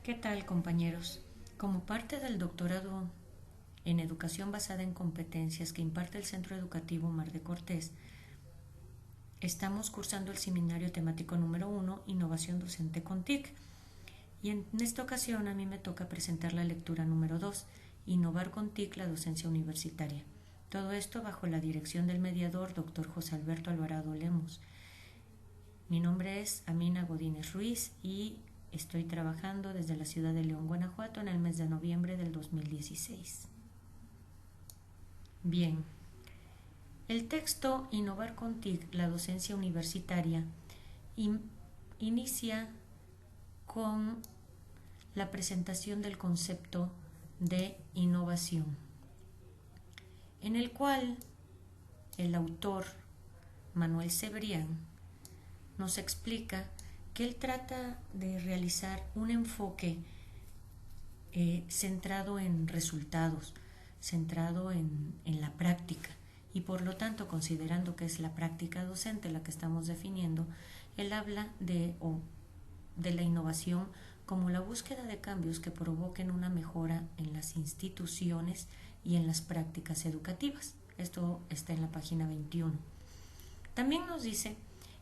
¿Qué tal, compañeros? Como parte del doctorado en educación basada en competencias que imparte el Centro Educativo Mar de Cortés, estamos cursando el seminario temático número 1, Innovación Docente con TIC. Y en esta ocasión a mí me toca presentar la lectura número 2, Innovar con TIC la docencia universitaria. Todo esto bajo la dirección del mediador Dr. José Alberto Alvarado Lemos. Mi nombre es Amina Godínez Ruiz y estoy trabajando desde la ciudad de León, Guanajuato, en el mes de noviembre del 2016. Bien, el texto Innovar con TIC, la docencia universitaria, inicia con la presentación del concepto de innovación, en el cual el autor Manuel Cebrián nos explica que él trata de realizar un enfoque centrado en resultados, centrado en la práctica, y por lo tanto, considerando que es la práctica docente la que estamos definiendo, él habla de la innovación como la búsqueda de cambios que provoquen una mejora en las instituciones y en las prácticas educativas. Esto está en la página 21. También nos dice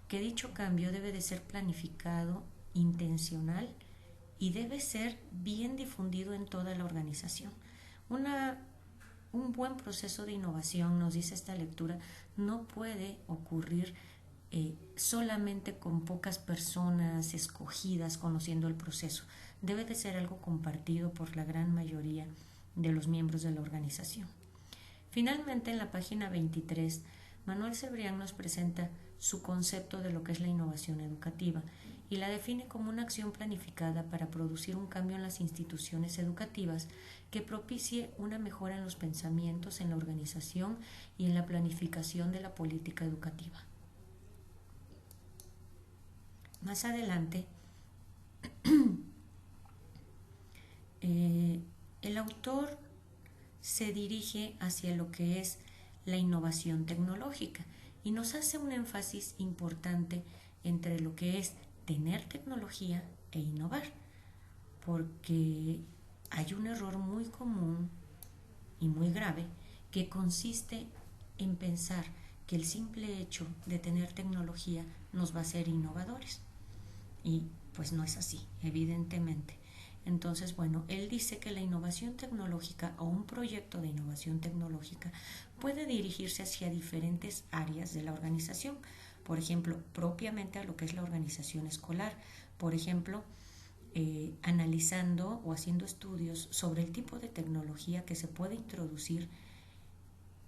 que dicho cambio debe de ser planificado, intencional y debe ser bien difundido en toda la organización. Un buen proceso de innovación, nos dice esta lectura, no puede ocurrir solamente con pocas personas escogidas conociendo el proceso. Debe de ser algo compartido por la gran mayoría de los miembros de la organización. Finalmente, en la página 23, Manuel Cebrián nos presenta su concepto de lo que es la innovación educativa y la define como una acción planificada para producir un cambio en las instituciones educativas que propicie una mejora en los pensamientos, en la organización y en la planificación de la política educativa. Más adelante, el autor se dirige hacia lo que es la innovación tecnológica y nos hace un énfasis importante entre lo que es tener tecnología e innovar, porque hay un error muy común y muy grave que consiste en pensar que el simple hecho de tener tecnología nos va a hacer innovadores, y pues no es así, evidentemente. Entonces, bueno, él dice que la innovación tecnológica o un proyecto de innovación tecnológica puede dirigirse hacia diferentes áreas de la organización. Por ejemplo, propiamente a lo que es la organización escolar. Por ejemplo, analizando o haciendo estudios sobre el tipo de tecnología que se puede introducir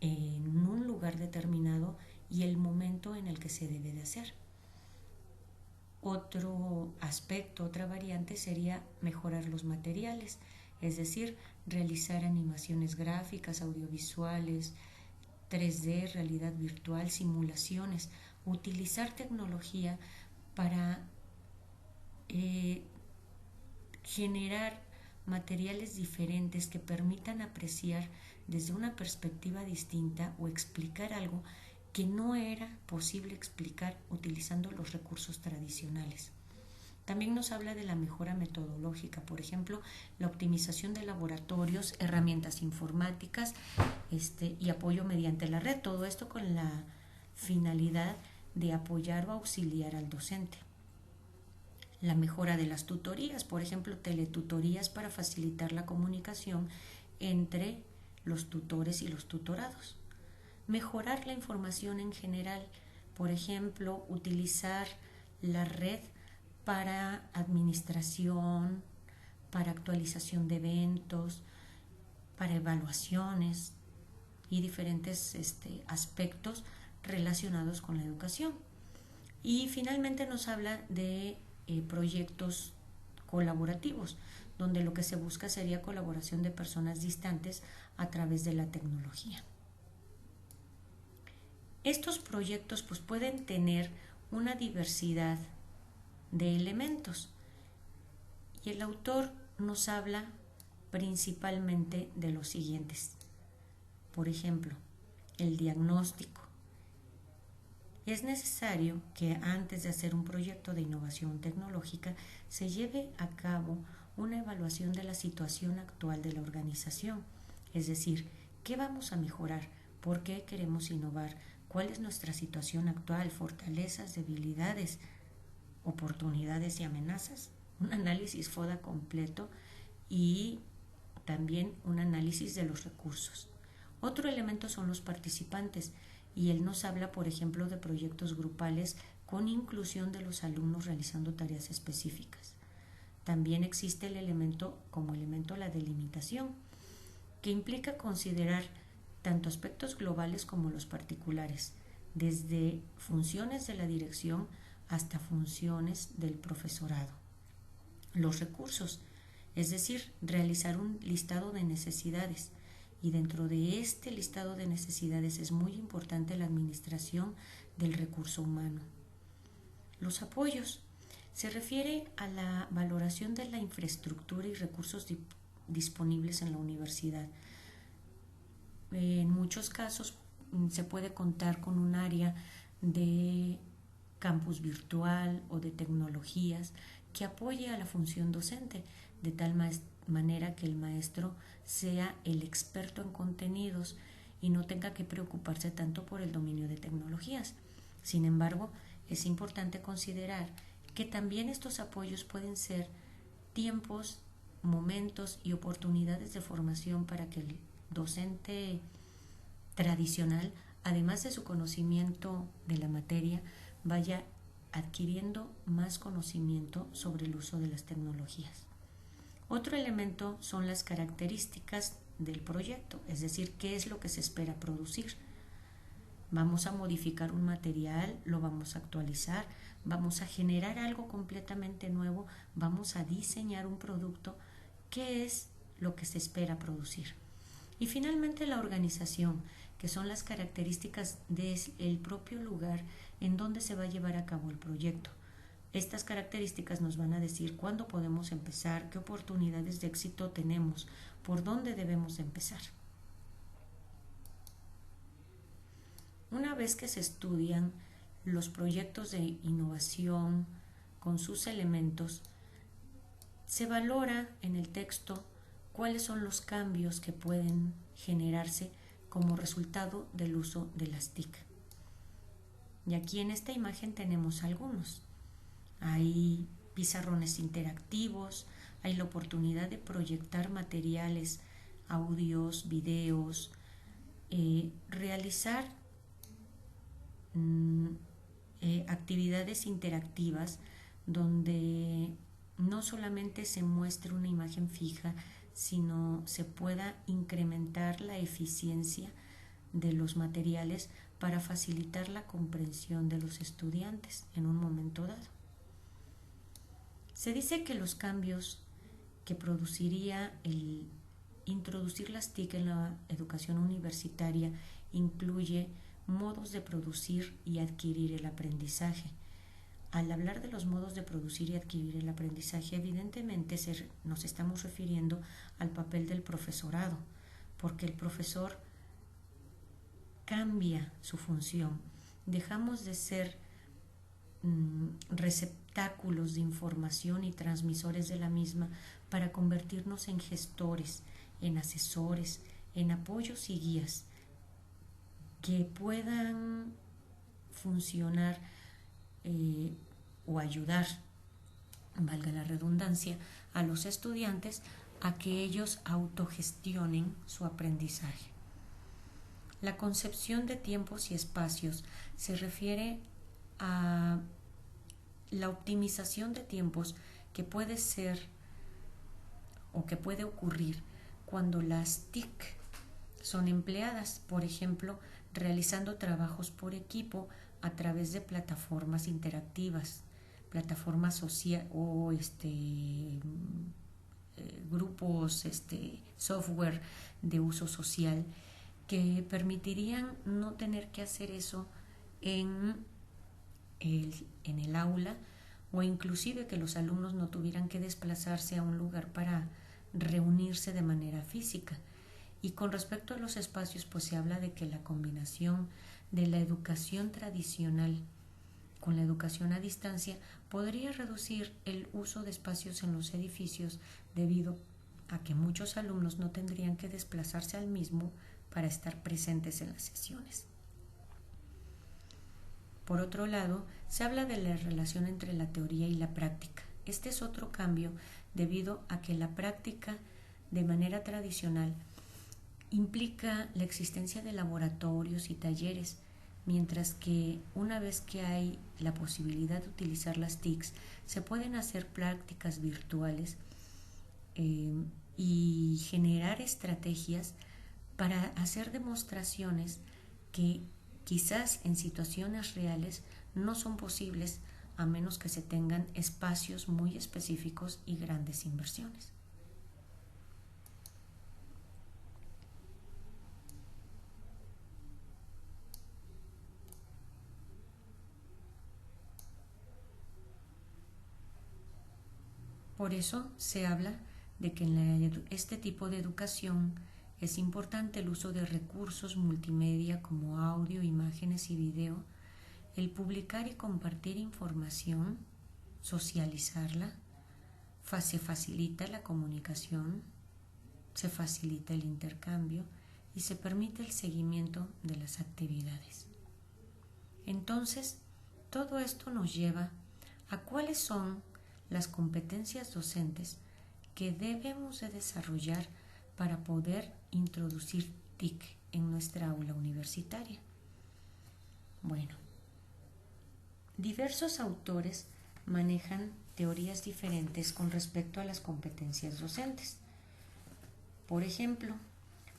en un lugar determinado y el momento en el que se debe de hacer. Otro aspecto, otra variante sería mejorar los materiales, es decir, realizar animaciones gráficas, audiovisuales, 3D, realidad virtual, simulaciones, utilizar tecnología para generar materiales diferentes que permitan apreciar desde una perspectiva distinta o explicar algo que no era posible explicar utilizando los recursos tradicionales. También nos habla de la mejora metodológica, por ejemplo, la optimización de laboratorios, herramientas informáticas y apoyo mediante la red. Todo esto con la finalidad de apoyar o auxiliar al docente. La mejora de las tutorías, por ejemplo, teletutorías para facilitar la comunicación entre los tutores y los tutorados. Mejorar la información en general, por ejemplo, utilizar la red para administración, para actualización de eventos, para evaluaciones y diferentes aspectos relacionados con la educación. Y finalmente nos habla de proyectos colaborativos, donde lo que se busca sería colaboración de personas distantes a través de la tecnología. Estos proyectos pues pueden tener una diversidad de elementos y el autor nos habla principalmente de los siguientes. Por ejemplo, el diagnóstico. Es necesario que antes de hacer un proyecto de innovación tecnológica se lleve a cabo una evaluación de la situación actual de la organización, es decir, ¿qué vamos a mejorar? ¿Por qué queremos innovar? ¿Cuál es nuestra situación actual? ¿Fortalezas, debilidades, oportunidades y amenazas? Un análisis FODA completo y también un análisis de los recursos. Otro elemento son los participantes, y él nos habla, por ejemplo, de proyectos grupales con inclusión de los alumnos realizando tareas específicas. También existe el elemento, como elemento, la delimitación, que implica considerar tanto aspectos globales como los particulares, desde funciones de la dirección hasta funciones del profesorado. Los recursos, es decir, realizar un listado de necesidades, y dentro de este listado de necesidades es muy importante la administración del recurso humano. Los apoyos se refiere a la valoración de la infraestructura y recursos disponibles en la universidad. En muchos casos se puede contar con un área de campus virtual o de tecnologías que apoye a la función docente, de tal manera que el maestro sea el experto en contenidos y no tenga que preocuparse tanto por el dominio de tecnologías. Sin embargo, es importante considerar que también estos apoyos pueden ser tiempos, momentos y oportunidades de formación para que el docente tradicional, además de su conocimiento de la materia, vaya adquiriendo más conocimiento sobre el uso de las tecnologías. Otro elemento son las características del proyecto, es decir, qué es lo que se espera producir. Vamos a modificar un material, lo vamos a actualizar, vamos a generar algo completamente nuevo, vamos a diseñar un producto, qué es lo que se espera producir. Y finalmente la organización, que son las características del propio lugar en donde se va a llevar a cabo el proyecto. Estas características nos van a decir cuándo podemos empezar, qué oportunidades de éxito tenemos, por dónde debemos empezar. Una vez que se estudian los proyectos de innovación con sus elementos, se valora en el texto cuáles son los cambios que pueden generarse como resultado del uso de las TIC. Y aquí en esta imagen tenemos algunos. Hay pizarrones interactivos, hay la oportunidad de proyectar materiales, audios, videos, realizar actividades interactivas donde no solamente se muestre una imagen fija, sino se pueda incrementar la eficiencia de los materiales para facilitar la comprensión de los estudiantes en un momento dado. Se dice que los cambios que produciría el introducir las TIC en la educación universitaria incluye modos de producir y adquirir el aprendizaje. Al hablar de los modos de producir y adquirir el aprendizaje, evidentemente nos estamos refiriendo al papel del profesorado, porque el profesor cambia su función. Dejamos de ser receptáculos de información y transmisores de la misma para convertirnos en gestores, en asesores, en apoyos y guías que puedan funcionar o ayudar, valga la redundancia, a los estudiantes a que ellos autogestionen su aprendizaje. La concepción de tiempos y espacios se refiere a la optimización de tiempos que puede ser o que puede ocurrir cuando las TIC son empleadas, por ejemplo, realizando trabajos por equipo a través de plataformas interactivas, plataformas sociales o grupos, software de uso social que permitirían no tener que hacer eso en el aula, o inclusive que los alumnos no tuvieran que desplazarse a un lugar para reunirse de manera física. Y con respecto a los espacios, pues se habla de que la combinación de la educación tradicional con la educación a distancia podría reducir el uso de espacios en los edificios debido a que muchos alumnos no tendrían que desplazarse al mismo para estar presentes en las sesiones. Por otro lado, se habla de la relación entre la teoría y la práctica. Este es otro cambio debido a que la práctica de manera tradicional implica la existencia de laboratorios y talleres, mientras que una vez que hay la posibilidad de utilizar las TICs, se pueden hacer prácticas virtuales y generar estrategias para hacer demostraciones que quizás en situaciones reales no son posibles a menos que se tengan espacios muy específicos y grandes inversiones. Por eso se habla de que en este tipo de educación es importante el uso de recursos multimedia como audio, imágenes y video, el publicar y compartir información, socializarla, se facilita la comunicación, se facilita el intercambio y se permite el seguimiento de las actividades. Entonces, todo esto nos lleva a cuáles son las competencias docentes que debemos de desarrollar para poder introducir TIC en nuestra aula universitaria. Bueno, diversos autores manejan teorías diferentes con respecto a las competencias docentes. Por ejemplo,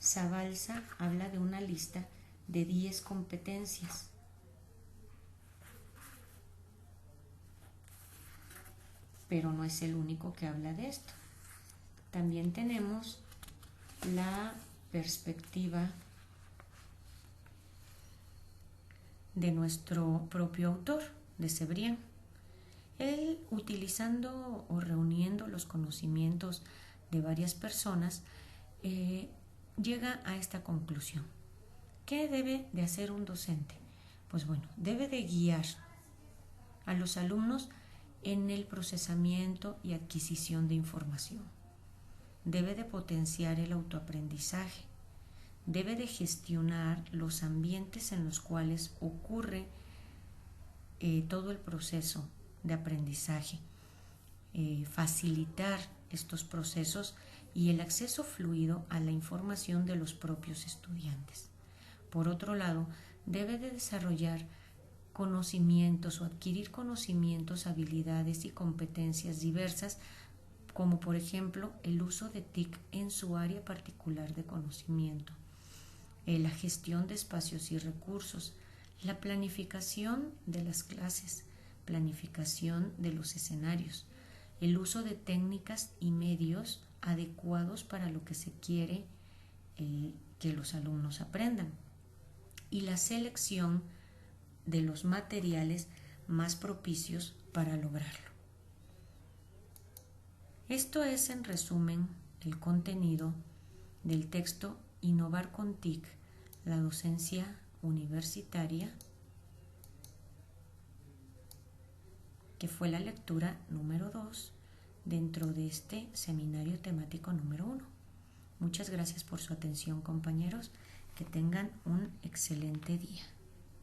Zabalza habla de una lista de 10 competencias. Pero no es el único que habla de esto. También tenemos la perspectiva de nuestro propio autor, de Cebrián. Él, utilizando o reuniendo los conocimientos de varias personas, llega a esta conclusión. ¿Qué debe de hacer un docente? Pues bueno, debe de guiar a los alumnos en el procesamiento y adquisición de información. Debe de potenciar el autoaprendizaje. Debe de gestionar los ambientes en los cuales ocurre todo el proceso de aprendizaje, facilitar estos procesos y el acceso fluido a la información de los propios estudiantes. Por otro lado, debe de desarrollar conocimientos o adquirir conocimientos, habilidades y competencias diversas, como por ejemplo el uso de TIC en su área particular de conocimiento, la gestión de espacios y recursos, la planificación de las clases, planificación de los escenarios, el uso de técnicas y medios adecuados para lo que se quiere que los alumnos aprendan, y la selección de los materiales más propicios para lograrlo. Esto es, en resumen, el contenido del texto Innovar con TIC, la docencia universitaria, que fue la lectura número 2 dentro de este seminario temático número 1. Muchas gracias por su atención, compañeros. Que tengan un excelente día.